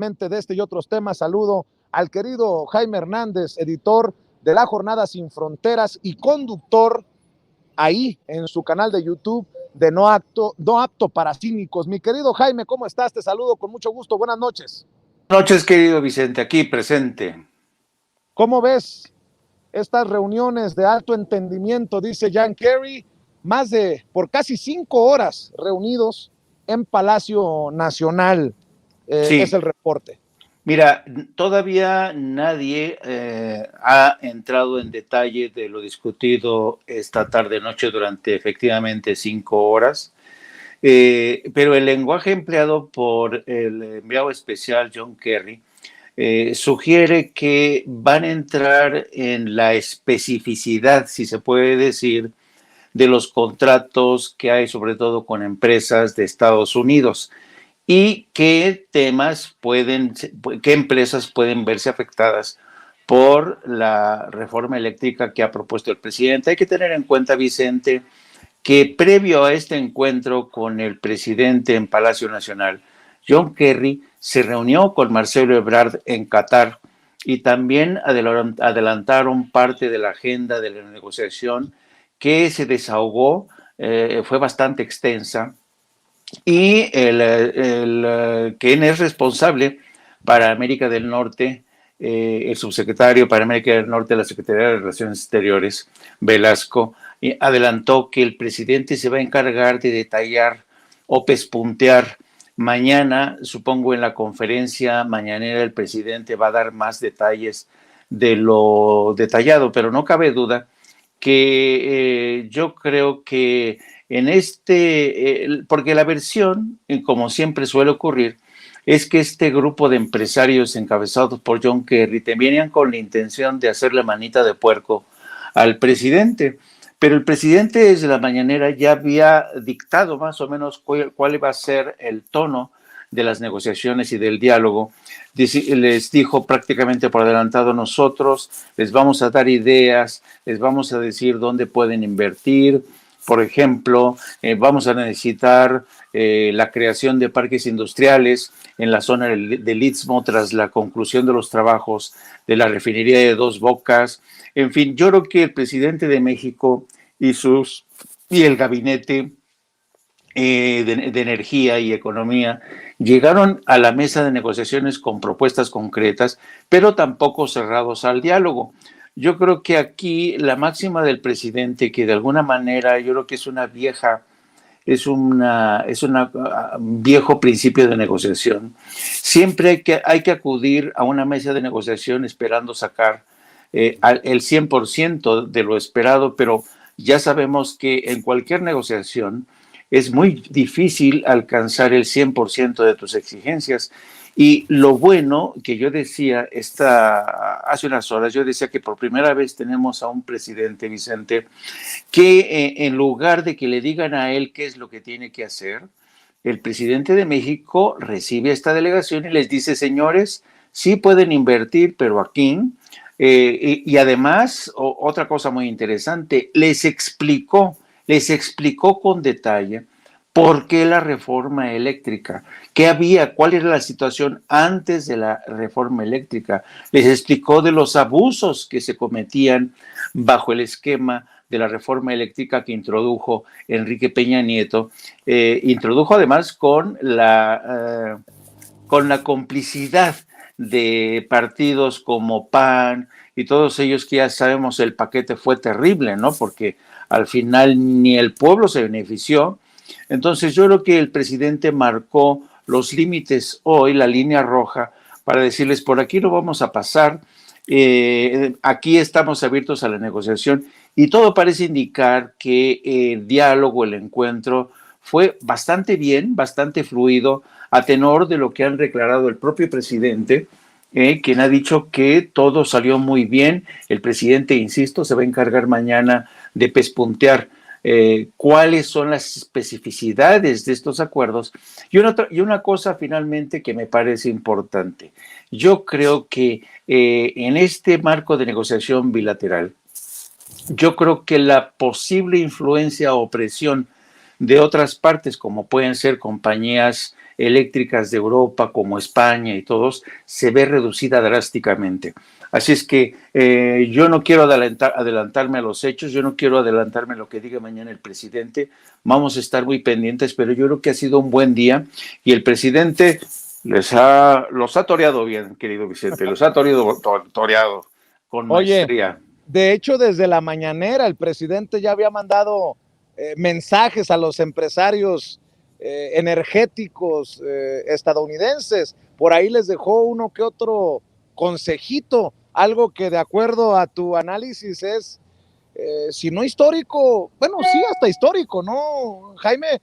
De este y otros temas, saludo al querido Jaime Hernández, editor de La Jornada Sin Fronteras y conductor ahí en su canal de YouTube de No Apto para Cínicos. Mi querido Jaime, ¿cómo estás? Te saludo con mucho gusto. Buenas noches. Buenas noches, querido Vicente, aquí presente. ¿Cómo ves estas reuniones de alto entendimiento? Dice John Kerry, por casi 5 horas reunidos en Palacio Nacional. Sí. Es el reporte. Mira, todavía nadie ha entrado en detalle de lo discutido esta tarde-noche durante efectivamente 5 horas, pero el lenguaje empleado por el enviado especial John Kerry sugiere que van a entrar en la especificidad, si se puede decir, de los contratos que hay, sobre todo con empresas de Estados Unidos, y qué qué empresas pueden verse afectadas por la reforma eléctrica que ha propuesto el presidente. Hay que tener en cuenta, Vicente, que previo a este encuentro con el presidente en Palacio Nacional, John Kerry se reunió con Marcelo Ebrard en Qatar y también adelantaron parte de la agenda de la negociación que se desahogó, fue bastante extensa, y quien es responsable para América del Norte, el subsecretario para América del Norte de la Secretaría de Relaciones Exteriores, Velasco, adelantó que el presidente se va a encargar de detallar o pespuntear. Mañana, supongo, en la conferencia mañanera, el presidente va a dar más detalles de lo detallado, pero no cabe duda que yo creo que porque la versión, como siempre suele ocurrir, es que este grupo de empresarios encabezados por John Kerry te venían con la intención de hacerle manita de puerco al presidente, pero el presidente desde la mañanera ya había dictado más o menos cuál iba a ser el tono de las negociaciones y del diálogo. Les dijo prácticamente por adelantado: nosotros les vamos a dar ideas, les vamos a decir dónde pueden invertir. Por ejemplo, vamos a necesitar la creación de parques industriales en la zona del Istmo tras la conclusión de los trabajos de la refinería de Dos Bocas. En fin, yo creo que el presidente de México y el gabinete de energía y economía llegaron a la mesa de negociaciones con propuestas concretas, pero tampoco cerrados al diálogo. Yo creo que aquí la máxima del presidente, que de alguna manera yo creo que es un viejo principio de negociación. Siempre hay que acudir a una mesa de negociación esperando sacar el 100% de lo esperado, pero ya sabemos que en cualquier negociación es muy difícil alcanzar el 100% de tus exigencias. Y lo bueno que yo decía hace unas horas, yo decía que por primera vez tenemos a un presidente, Vicente, que en lugar de que le digan a él qué es lo que tiene que hacer, el presidente de México recibe a esta delegación y les dice: señores, sí pueden invertir, pero aquí. Y además, otra cosa muy interesante, les explicó con detalle por qué la reforma eléctrica, qué había, cuál era la situación antes de la reforma eléctrica. Les explicó de los abusos que se cometían bajo el esquema de la reforma eléctrica que introdujo Enrique Peña Nieto. Introdujo además con la complicidad de partidos como PAN y todos ellos, que ya sabemos el paquete fue terrible, ¿no? Porque al final ni el pueblo se benefició. Entonces yo creo que el presidente marcó los límites hoy, la línea roja, para decirles: por aquí no vamos a pasar, aquí estamos abiertos a la negociación, y todo parece indicar que el diálogo, el encuentro fue bastante bien, bastante fluido, a tenor de lo que han declarado el propio presidente, quien ha dicho que todo salió muy bien. El presidente, insisto, se va a encargar mañana de pespuntear cuáles son las especificidades de estos acuerdos. Y una cosa finalmente que me parece importante: yo creo que en este marco de negociación bilateral, yo creo que la posible influencia o presión de otras partes, como pueden ser compañías eléctricas de Europa como España y todos, se ve reducida drásticamente. Así es que yo no quiero adelantarme a los hechos, yo no quiero adelantarme a lo que diga mañana el presidente. Vamos a estar muy pendientes, pero yo creo que ha sido un buen día y el presidente los ha toreado bien, querido Vicente, los ha toreado con maestría. Oye, de hecho, desde la mañanera el presidente ya había mandado mensajes a los empresarios energéticos estadounidenses. Por ahí les dejó uno que otro consejito, algo que de acuerdo a tu análisis es, si no histórico, bueno, sí, hasta histórico, ¿no, Jaime?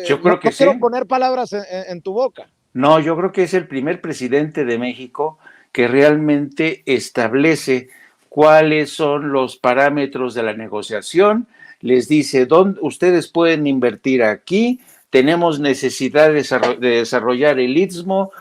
Yo creo que no sí. quiero poner palabras en tu boca. No, yo creo que es el primer presidente de México que realmente establece cuáles son los parámetros de la negociación, les dice dónde ustedes pueden invertir aquí, tenemos necesidad de desarrollar el Istmo,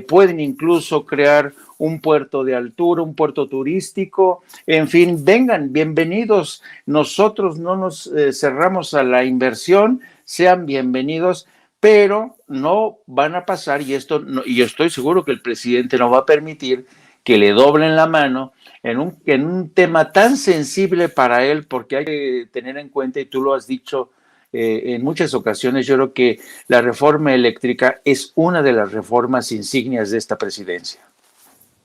pueden incluso crear un puerto de altura, un puerto turístico, en fin, vengan, bienvenidos, nosotros no nos cerramos a la inversión, sean bienvenidos, pero no van a pasar, y yo estoy seguro que el presidente no va a permitir que le doblen la mano en un tema tan sensible para él, porque hay que tener en cuenta, y tú lo has dicho en muchas ocasiones, yo creo que la reforma eléctrica es una de las reformas insignias de esta presidencia.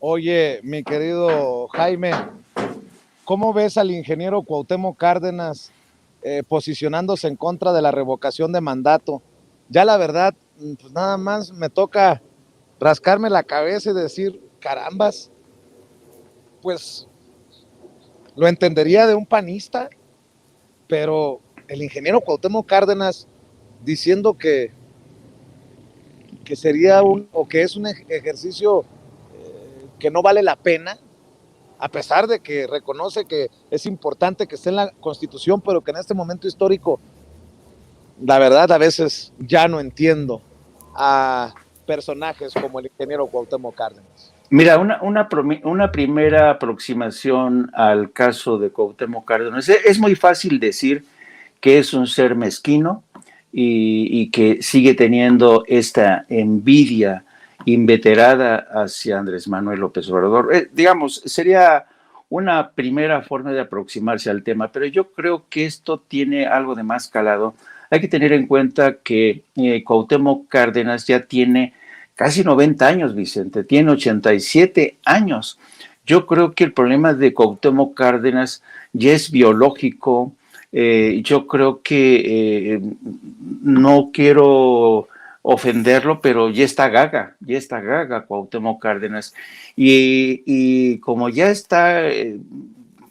Oye, mi querido Jaime, ¿cómo ves al ingeniero Cuauhtémoc Cárdenas posicionándose en contra de la revocación de mandato? Ya la verdad, pues nada más me toca rascarme la cabeza y decir, carambas, pues lo entendería de un panista, pero el ingeniero Cuauhtémoc Cárdenas diciendo que sería o que es un ejercicio que no vale la pena, a pesar de que reconoce que es importante que esté en la Constitución, pero que en este momento histórico, la verdad, a veces ya no entiendo a personajes como el ingeniero Cuauhtémoc Cárdenas. Mira, una primera aproximación al caso de Cuauhtémoc Cárdenas. Es muy fácil decir que es un ser mezquino y que sigue teniendo esta envidia inveterada hacia Andrés Manuel López Obrador. Digamos, sería una primera forma de aproximarse al tema, pero yo creo que esto tiene algo de más calado. Hay que tener en cuenta que Cuauhtémoc Cárdenas ya tiene casi 90 años, Vicente, tiene 87 años. Yo creo que el problema de Cuauhtémoc Cárdenas ya es biológico. Yo creo que no quiero ofenderlo, pero ya está gaga Cuauhtémoc Cárdenas. Y como ya está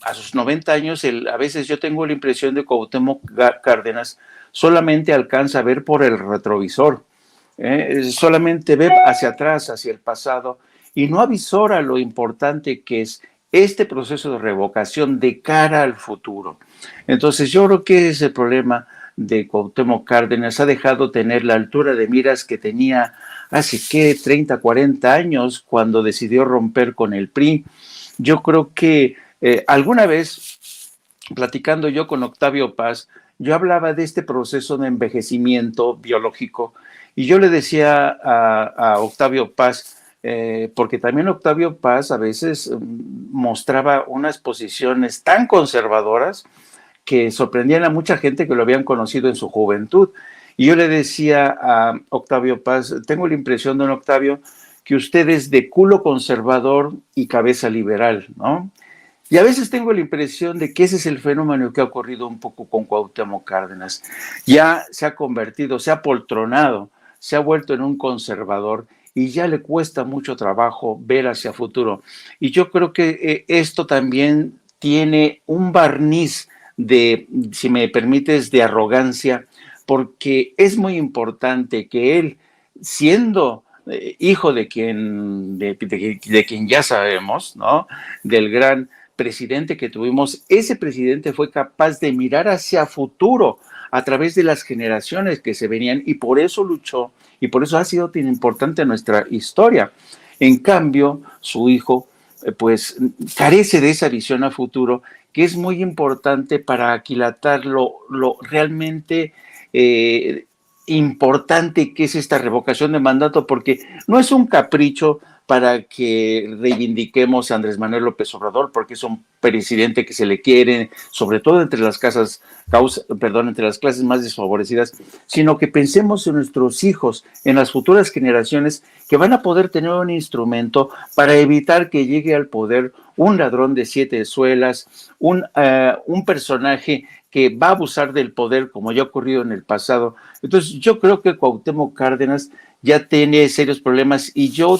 a sus 90 años, a veces yo tengo la impresión de Cuauhtémoc Cárdenas solamente alcanza a ver por el retrovisor. Solamente ve hacia atrás, hacia el pasado, y no avisora lo importante que es este proceso de revocación de cara al futuro. Entonces yo creo que ese problema de Cuauhtémoc Cárdenas ha dejado tener la altura de miras que tenía hace, ¿qué?, 30, 40 años cuando decidió romper con el PRI. Yo creo que alguna vez, platicando yo con Octavio Paz, yo hablaba de este proceso de envejecimiento biológico y yo le decía a Octavio Paz, porque también Octavio Paz a veces mostraba unas posiciones tan conservadoras que sorprendían a mucha gente que lo habían conocido en su juventud. Y yo le decía a Octavio Paz, tengo la impresión, don Octavio, que usted es de culo conservador y cabeza liberal, ¿no? Y a veces tengo la impresión de que ese es el fenómeno que ha ocurrido un poco con Cuauhtémoc Cárdenas. Ya se ha convertido, se ha poltronado, se ha vuelto en un conservador y ya le cuesta mucho trabajo ver hacia futuro. Y yo creo que esto también tiene un barniz de, si me permites, de arrogancia, porque es muy importante que él, siendo hijo de quien ya sabemos, ¿no?, del gran presidente que tuvimos, ese presidente fue capaz de mirar hacia futuro a través de las generaciones que se venían y por eso luchó y por eso ha sido tan importante nuestra historia. En cambio, su hijo pues carece de esa visión a futuro que es muy importante para aquilatar lo realmente importante que es esta revocación de mandato, porque no es un capricho para que reivindiquemos a Andrés Manuel López Obrador, porque es un presidente que se le quiere, sobre todo entre las entre las clases más desfavorecidas, sino que pensemos en nuestros hijos, en las futuras generaciones que van a poder tener un instrumento para evitar que llegue al poder un ladrón de 7 suelas, un personaje que va a abusar del poder como ya ha ocurrido en el pasado. Entonces yo creo que Cuauhtémoc Cárdenas ya tiene serios problemas y yo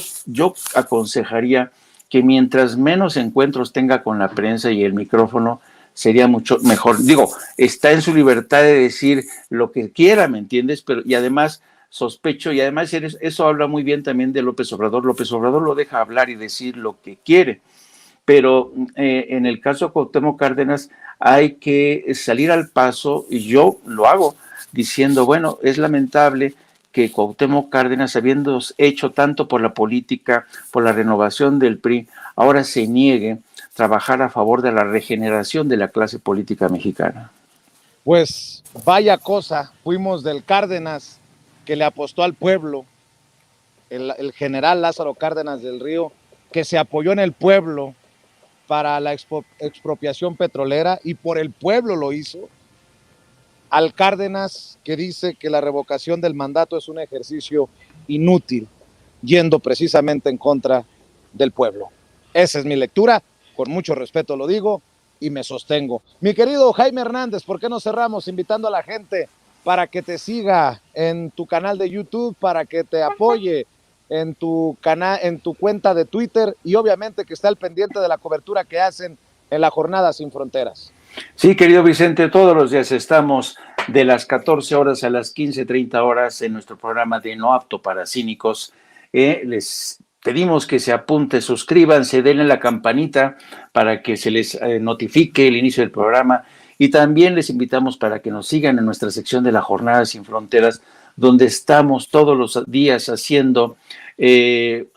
aconsejaría que mientras menos encuentros tenga con la prensa y el micrófono, sería mucho mejor. Digo, está en su libertad de decir lo que quiera, ¿me entiendes? Pero, y además sospecho, y además eso habla muy bien también de López Obrador. López Obrador lo deja hablar y decir lo que quiere. Pero en el caso de Cuauhtémoc Cárdenas hay que salir al paso, y yo lo hago diciendo, bueno, es lamentable que Cuauhtémoc Cárdenas, habiendo hecho tanto por la política, por la renovación del PRI, ahora se niegue a trabajar a favor de la regeneración de la clase política mexicana. Pues vaya cosa, fuimos del Cárdenas que le apostó al pueblo, el general Lázaro Cárdenas del Río, que se apoyó en el pueblo para la expropiación petrolera y por el pueblo lo hizo, al Cárdenas que dice que la revocación del mandato es un ejercicio inútil, yendo precisamente en contra del pueblo. Esa es mi lectura, con mucho respeto lo digo y me sostengo. Mi querido Jaime Hernández, ¿por qué no cerramos invitando a la gente para que te siga en tu canal de YouTube, para que te apoye en tu canal, en tu cuenta de Twitter y obviamente que está al pendiente de la cobertura que hacen en la Jornada Sin Fronteras? Sí, querido Vicente, todos los días estamos de las 14 horas a las 15:30 horas en nuestro programa de No Apto para Cínicos. Les pedimos que se apunten, suscríbanse, denle la campanita para que se les notifique el inicio del programa, y también les invitamos para que nos sigan en nuestra sección de la Jornada Sin Fronteras, donde estamos todos los días haciendo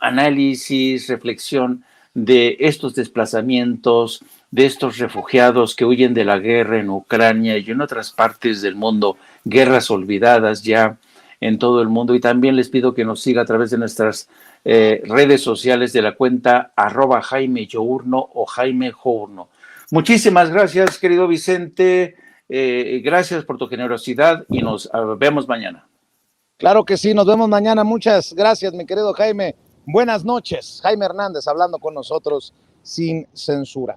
análisis, reflexión de estos desplazamientos, de estos refugiados que huyen de la guerra en Ucrania y en otras partes del mundo, guerras olvidadas ya en todo el mundo. Y también les pido que nos siga a través de nuestras redes sociales, de la cuenta @Jaime Yourno o Jaime Journo. Muchísimas gracias, querido Vicente. Gracias por tu generosidad y nos vemos mañana. Claro que sí, nos vemos mañana. Muchas gracias, mi querido Jaime. Buenas noches. Jaime Hernández hablando con nosotros sin censura.